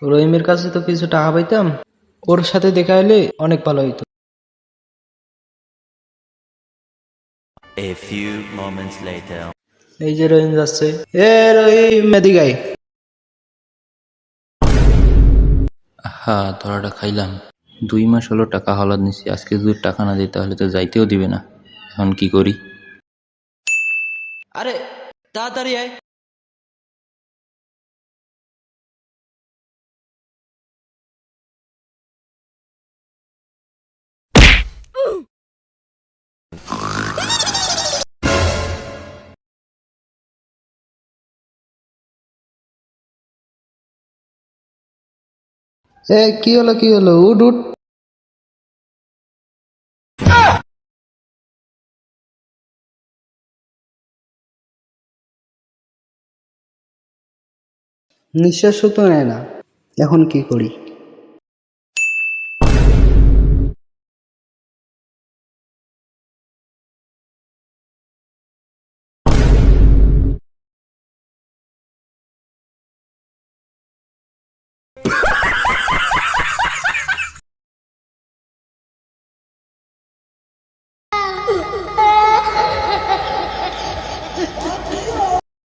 রহিমের কাছে তো কিছু টাকা পাইতাম, ওর সাথে দেখা হলে অনেক ভালো হইতো। A few moments later. এই যে রহিম যাচ্ছে। এ রহিম, এদিকে আয়। হ্যাঁ, ধরাটা খাইলাম। 2 মাস হলো টাকা হাওলাত নিছি, আজকে যদি টাকা না দিই তাহলে তো যাইতেও দিবে না। এখন কি করি? আরে তাড়াতাড়ি আয়। এ কি হলো কি হলো, উঠ উঠ। নিঃশ্বাস তো নেয় না, এখন কি করি?